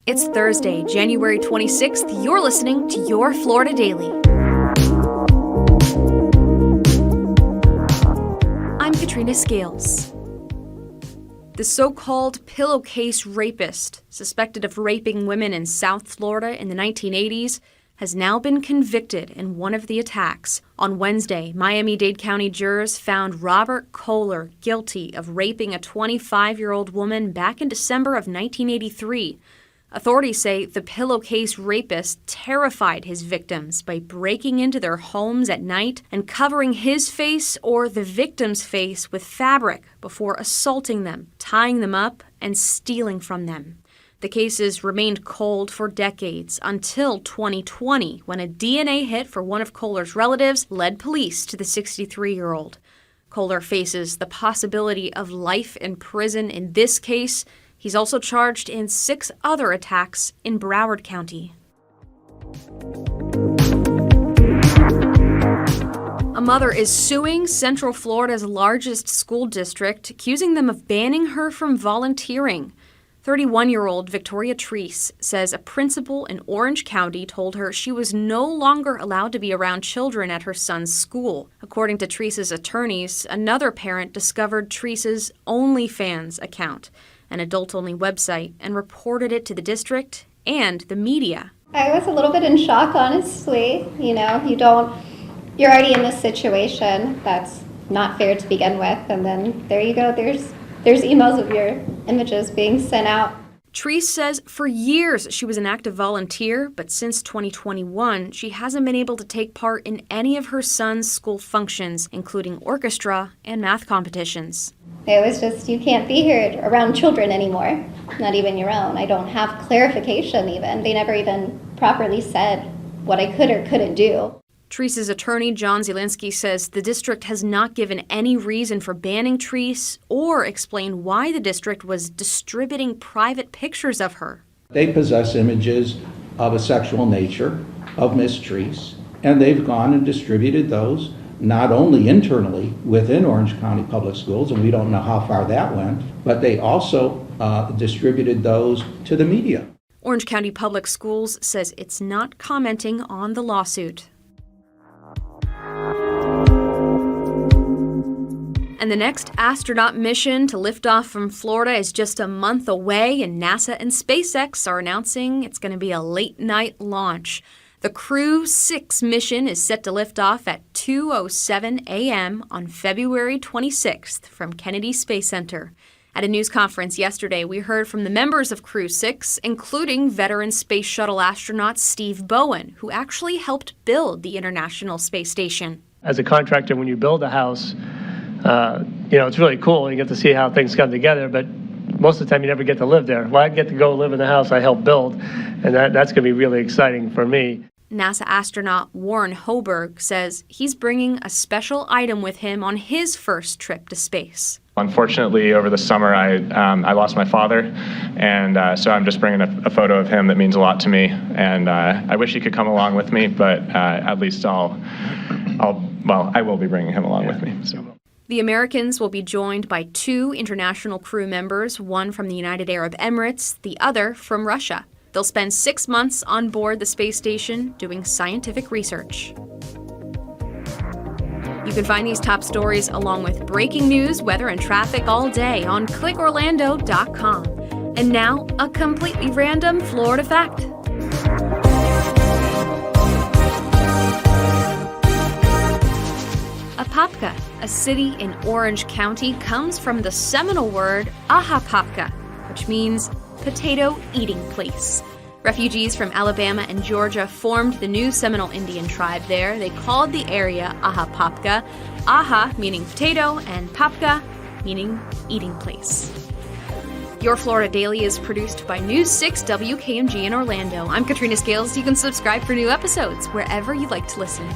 It's Thursday, January 26th. You're listening to Your Florida Daily. I'm Katrina Scales. The so-called pillowcase rapist, suspected of raping women in South Florida in the 1980s, has now been convicted in one of the attacks. On Wednesday, Miami-Dade County jurors found Robert Kohler guilty of raping a 25-year-old woman back in December of 1983. Authorities say the pillowcase rapist terrified his victims by breaking into their homes at night and covering his face or the victim's face with fabric before assaulting them, tying them up, and stealing from them. The cases remained cold for decades until 2020, when a DNA hit for one of Kohler's relatives led police to the 63-year-old. Kohler faces the possibility of life in prison in this case. He's also charged in 6 other attacks in Broward County. A mother is suing Central Florida's largest school district, accusing them of banning her from volunteering. 31-year-old Victoria Treese says a principal in Orange County told her she was no longer allowed to be around children at her son's school. According to Treese's attorneys, another parent discovered Treese's OnlyFans account, an adult-only website, and reported it to the district and the media. I was a little bit in shock, honestly. You're already in this situation that's not fair to begin with, and then there you go, there's emails of your images being sent out. Treese says for years she was an active volunteer, but since 2021, she hasn't been able to take part in any of her son's school functions, including orchestra and math competitions. It was just, you can't be here around children anymore, not even your own. I don't have clarification even. They never even properly said what I could or couldn't do. Treese's attorney, John Zielinski, says the district has not given any reason for banning Treese or explained why the district was distributing private pictures of her. They possess images of a sexual nature of Miss Treese, and they've gone and distributed those not only internally within Orange County Public Schools, and we don't know how far that went, but they also distributed those to the media. Orange County Public Schools says it's not commenting on the lawsuit. And the next astronaut mission to lift off from Florida is just a month away, and NASA and SpaceX are announcing it's going to be a late-night launch. The Crew 6 mission is set to lift off at 2:07 a.m. on February 26th from Kennedy Space Center. At a news conference yesterday, we heard from the members of Crew 6, including veteran Space Shuttle astronaut Steve Bowen, who actually helped build the International Space Station. As a contractor, when you build a house, it's really cool. You get to see how things come together, but most of the time you never get to live there. Well, I get to go live in the house I helped build, and that's going to be really exciting for me. NASA astronaut Warren Hoberg says he's bringing a special item with him on his first trip to space. Unfortunately, over the summer, I lost my father, and so I'm just bringing a photo of him that means a lot to me, and I wish he could come along with me, but at least I will be bringing him along with me. So. The Americans will be joined by 2 international crew members, one from the United Arab Emirates, the other from Russia. They'll spend 6 months on board the space station doing scientific research. You can find these top stories along with breaking news, weather, and traffic all day on clickorlando.com. And now, a completely random Florida fact. Apopka, a city in Orange County, comes from the Seminole word Ahapopka, which means potato eating place. Refugees from Alabama and Georgia formed the new Seminole Indian tribe there. They called the area Ahapopka, Aha meaning potato and Popka meaning eating place. Your Florida Daily is produced by News 6 WKMG in Orlando. I'm Katrina Scales. You can subscribe for new episodes wherever you like to listen.